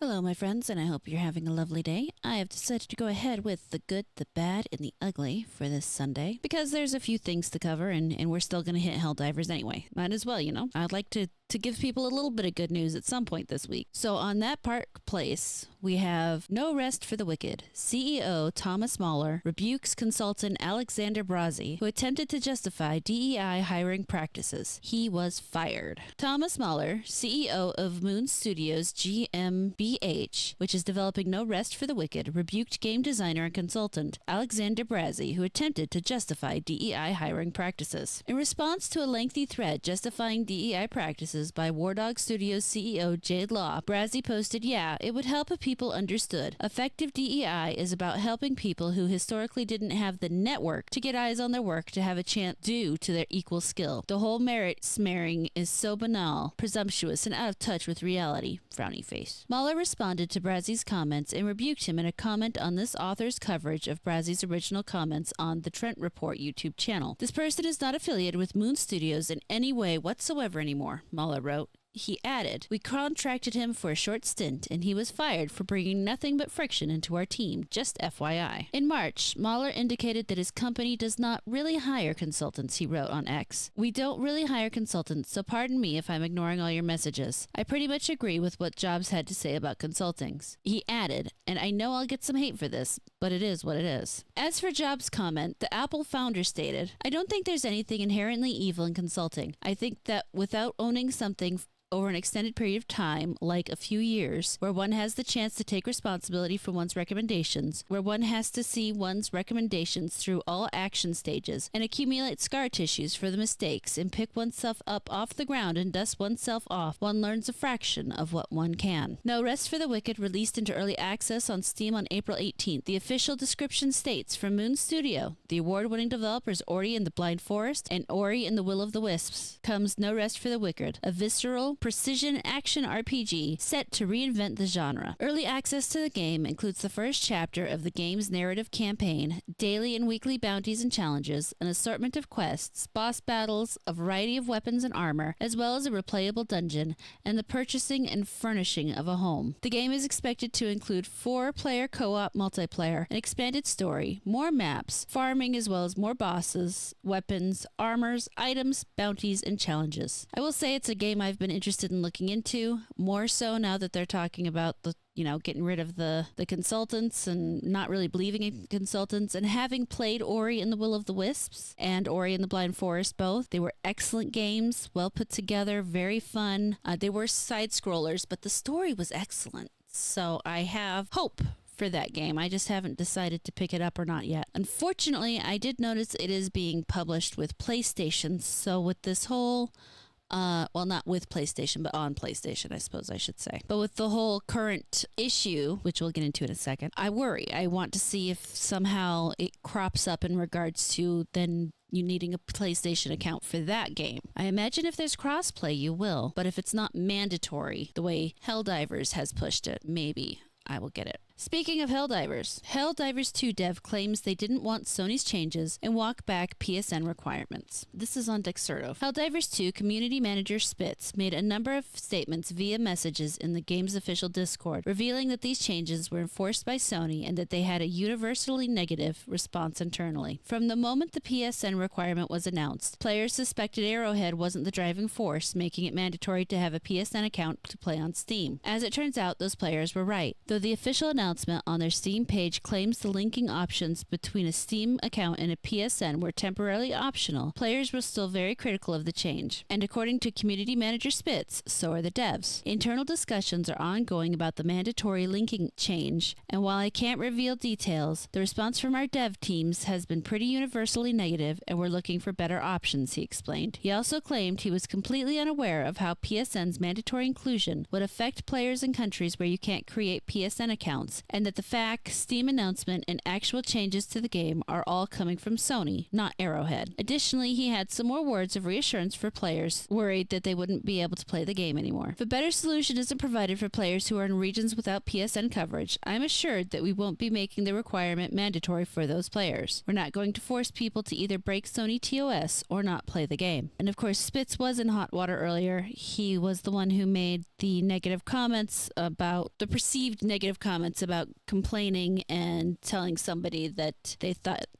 Hello, my friends, and I hope you're having a lovely day. I have decided to go ahead with the good, the bad, and the ugly for this Sunday because there's a few things to cover, and we're still going to hit Helldivers anyway. Might as well, you know. I'd like to give people a little bit of good news at some point this week. So on that Park Place, we have No Rest for the Wicked. CEO Thomas Mahler rebukes consultant Alexander Brazzi, who attempted to justify DEI hiring practices. He was fired. Thomas Mahler, CEO of Moon Studios GmbH, which is developing No Rest for the Wicked, rebuked game designer and consultant Alexander Brazzi, who attempted to justify DEI hiring practices. In response to a lengthy thread justifying DEI practices by War Dog Studios CEO Jade Law, Brazzi posted, "Yeah, it would help if people understood. Effective DEI is about helping people who historically didn't have the network to get eyes on their work to have a chance due to their equal skill. The whole merit smearing is so banal, presumptuous, and out of touch with reality." Frowny face. Mahler responded to Brazzi's comments and rebuked him in a comment on this author's coverage of Brazzi's original comments on the Trent Report YouTube channel. "This person is not affiliated with Moon Studios in any way whatsoever anymore," Mahler wrote. He added, "We contracted him for a short stint, and he was fired for bringing nothing but friction into our team, just FYI. In March, Mahler indicated that his company does not really hire consultants, he wrote on X. "We don't really hire consultants, so pardon me if I'm ignoring all your messages. I pretty much agree with what Jobs had to say about consultings." He added, "And I know I'll get some hate for this, but it is what it is." As for Jobs' comment, the Apple founder stated, "I don't think there's anything inherently evil in consulting. I think that without owning something over an extended period of time, like a few years, where one has the chance to take responsibility for one's recommendations, where one has to see one's recommendations through all action stages, and accumulate scar tissues for the mistakes, and pick oneself up off the ground and dust oneself off, one learns a fraction of what one can." No Rest for the Wicked released into early access on Steam on April 18th. The official description states, "From Moon Studio, the award-winning developers Ori and the Blind Forest and Ori and the Will of the Wisps, comes No Rest for the Wicked, a visceral, precision action RPG set to reinvent the genre. Early access to the game includes the first chapter of the game's narrative campaign, daily and weekly bounties and challenges, an assortment of quests, boss battles, a variety of weapons and armor, as well as a replayable dungeon, and the purchasing and furnishing of a home. The game is expected to include 4-player co-op multiplayer, an expanded story, more maps, farming, as well as more bosses, weapons, armors, items, bounties, and challenges. I will say it's a game I've been interested in looking into, more so now that they're talking about the getting rid of the consultants and not really believing in consultants, and having played Ori and the Will of the Wisps and Ori and the Blind Forest both. They were excellent games, well put together, very fun. They were side scrollers, but the story was excellent. So I have hope for that game. I just haven't decided to pick it up or not yet. Unfortunately, I did notice it is being published with PlayStation, so with this whole well, not with PlayStation, but on PlayStation, I suppose I should say. But with the whole current issue, which we'll get into in a second, I worry. I want to see if somehow it crops up in regards to then you needing a PlayStation account for that game. I imagine if there's crossplay, you will. But if it's not mandatory, the way Helldivers has pushed it, maybe I will get it. Speaking of Helldivers, Helldivers II dev claims they didn't want Sony's changes and walk back PSN requirements. This is on Dexerto. Helldivers II community manager Spitz made a number of statements via messages in the game's official Discord, revealing that these changes were enforced by Sony and that they had a universally negative response internally. From the moment the PSN requirement was announced, players suspected Arrowhead wasn't the driving force, making it mandatory to have a PSN account to play on Steam. As it turns out, those players were right. Though the official announcement on their Steam page claims the linking options between a Steam account and a PSN were temporarily optional, players were still very critical of the change. And according to community manager Spitz, so are the devs. Internal discussions are ongoing about the mandatory linking change, and while I can't reveal details, the response from our dev teams has been pretty universally negative, and we're looking for better options, he explained. He also claimed he was completely unaware of how PSN's mandatory inclusion would affect players in countries where you can't create PSN accounts, release, and that the FAQ, Steam announcement, and actual changes to the game are all coming from Sony, not Arrowhead. Additionally, he had some more words of reassurance for players worried that they wouldn't be able to play the game anymore. If a better solution isn't provided for players who are in regions without PSN coverage, I'm assured that we won't be making the requirement mandatory for those players. We're not going to force people to either break Sony TOS or not play the game. And of course, Spitz was in hot water earlier. He was the one who made the negative comments about the perceived negative comments about complaining and telling somebody that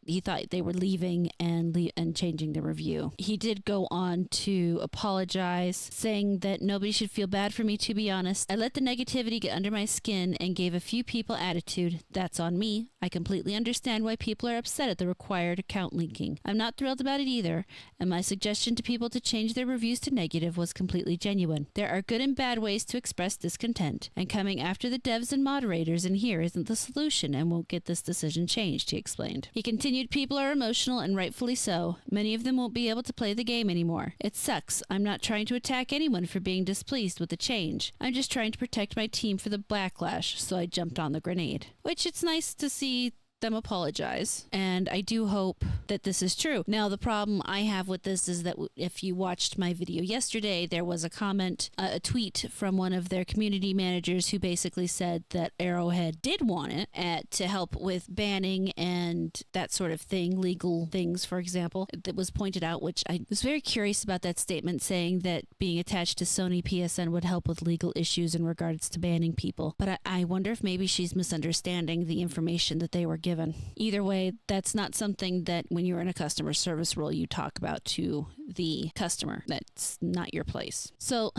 he thought they were leaving and changing the review. He did go on to apologize, saying that nobody should feel bad for me, to be honest. I let the negativity get under my skin and gave a few people attitude. That's on me. I completely understand why people are upset at the required account linking. I'm not thrilled about it either, and my suggestion to people to change their reviews to negative was completely genuine. There are good and bad ways to express discontent, and coming after the devs and moderators in here isn't the solution and won't get this decision changed, he explained. He continued, people are emotional, and rightfully so. Many of them won't be able to play the game anymore. It sucks. I'm not trying to attack anyone for being displeased with the change. I'm just trying to protect my team for the backlash, so I jumped on the grenade. Which it's nice to see them apologize, and I do hope that this is true. Now, the problem I have with this is that if you watched my video yesterday, there was a comment, a tweet from one of their community managers who basically said that Arrowhead did want it to help with banning and that sort of thing, legal things, for example, that was pointed out, which I was very curious about that statement, saying that being attached to Sony PSN would help with legal issues in regards to banning people. But I wonder if maybe she's misunderstanding the information that they were given. Either way, that's not something that when you're in a customer service role you talk about to the customer. That's not your place. So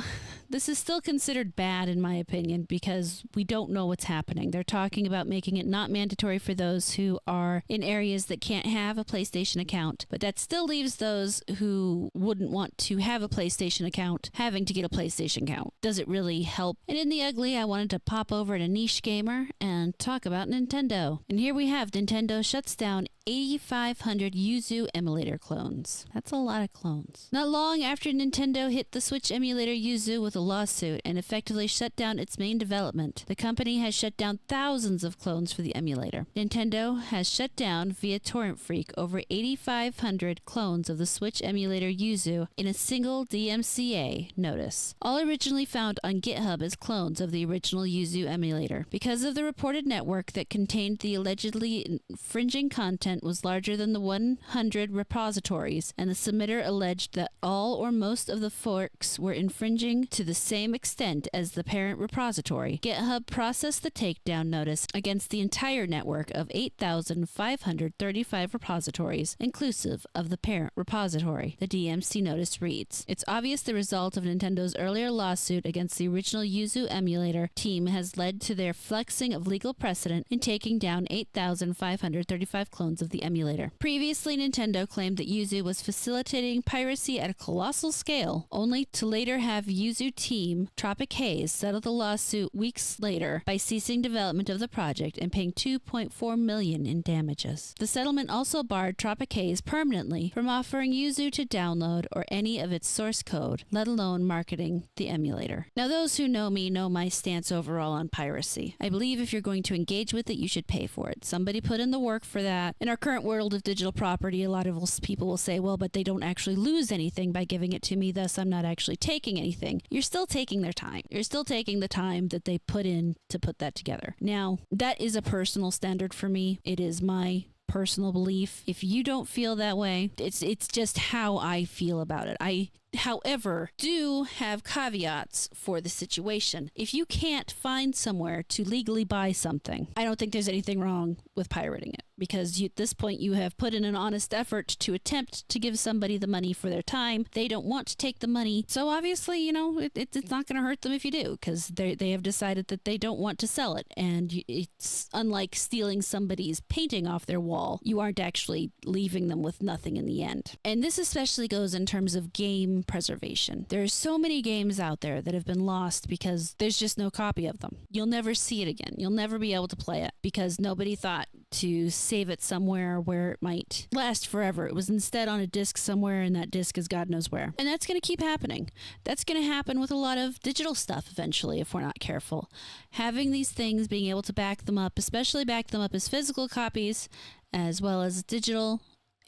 this is still considered bad in my opinion because we don't know what's happening. They're talking about making it not mandatory for those who are in areas that can't have a PlayStation account, but that still leaves those who wouldn't want to have a PlayStation account having to get a PlayStation account. Does it really help? And in the ugly, I wanted to pop over to Niche Gamer and talk about Nintendo. And here we have Nintendo shuts down 8,500 Yuzu emulator clones. That's a lot of clones. Not long after Nintendo hit the Switch emulator Yuzu with a lawsuit and effectively shut down its main development, the company has shut down thousands of clones for the emulator. Nintendo has shut down via Torrent Freak over 8,500 clones of the Switch emulator Yuzu in a single DMCA notice, all originally found on GitHub as clones of the original Yuzu emulator. Because of the reported network that contained the allegedly infringing content was larger than the 100 repositories, and the submitter alleged that all or most of the forks were infringing to the same extent as the parent repository, GitHub processed the takedown notice against the entire network of 8,535 repositories, inclusive of the parent repository. The DMC notice reads, "It's obvious the result of Nintendo's earlier lawsuit against the original Yuzu emulator team has led to their flexing of legal precedent in taking down 8,535 clones of the emulator. Previously, Nintendo claimed that Yuzu was facilitating piracy at a colossal scale, only to later have Yuzu team Tropic Haze settle the lawsuit weeks later by ceasing development of the project and paying $2.4 million in damages. The settlement also barred Tropic Haze permanently from offering Yuzu to download or any of its source code, let alone marketing the emulator." Now, those who know me know my stance overall on piracy. I believe if you're going to engage with it, you should pay for it. Somebody put in the work for that. In our current world of digital property, a lot of people will say, well, but they don't actually lose anything by giving it to me, thus I'm not actually taking anything. You're still taking their time. You're still taking the time that they put in to put that together. Now, that is a personal standard for me. It is my personal belief. If you don't feel that way, it's just how I feel about it. I, however, do have caveats for the situation. If you can't find somewhere to legally buy something, I don't think there's anything wrong with pirating it, because at this point you have put in an honest effort to attempt to give somebody the money for their time. They don't want to take the money, so obviously, it's not going to hurt them if you do, because they have decided that they don't want to sell it, and it's unlike stealing somebody's painting off their wall. You aren't actually leaving them with nothing in the end. And this especially goes in terms of game preservation. There are so many games out there that have been lost because there's just no copy of them. You'll never see it again. You'll never be able to play it because nobody thought to save it somewhere where it might last forever. It was instead on a disk somewhere, and that disk is God knows where. And that's going to keep happening. That's going to happen with a lot of digital stuff eventually if we're not careful. Having these things, being able to back them up, especially back them up as physical copies as well as digital,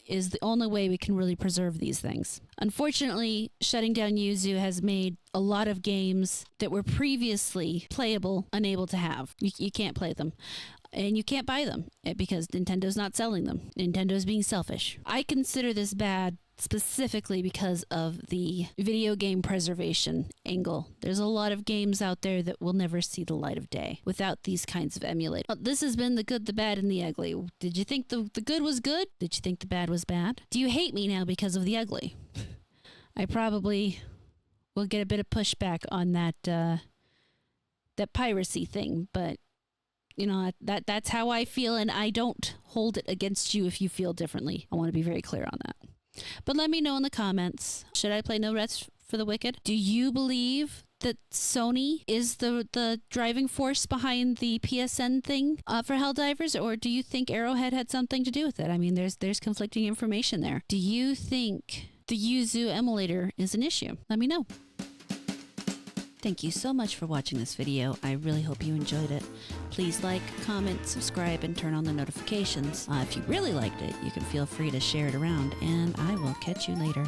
is the only way we can really preserve these things. Unfortunately, shutting down Yuzu has made a lot of games that were previously playable unable to have. You can't play them. And you can't buy them because Nintendo's not selling them. Nintendo's being selfish. I consider this bad specifically because of the video game preservation angle. There's a lot of games out there that will never see the light of day without these kinds of emulators. Well, this has been the good, the bad, and the ugly. Did you think the good was good? Did you think the bad was bad? Do you hate me now because of the ugly? I probably will get a bit of pushback on that piracy thing, but you know, that's how I feel, and I don't hold it against you if you feel differently. I want to be very clear on that. But let me know in the comments. Should I play No Rest for the Wicked? Do you believe that Sony is the driving force behind the PSN thing for Helldivers, or do you think Arrowhead had something to do with it? I mean, there's conflicting information there. Do you think the Yuzu emulator is an issue? Let me know. Thank you so much for watching this video. I really hope you enjoyed it. Please like, comment, subscribe, and turn on the notifications. If you really liked it, you can feel free to share it around, and I will catch you later.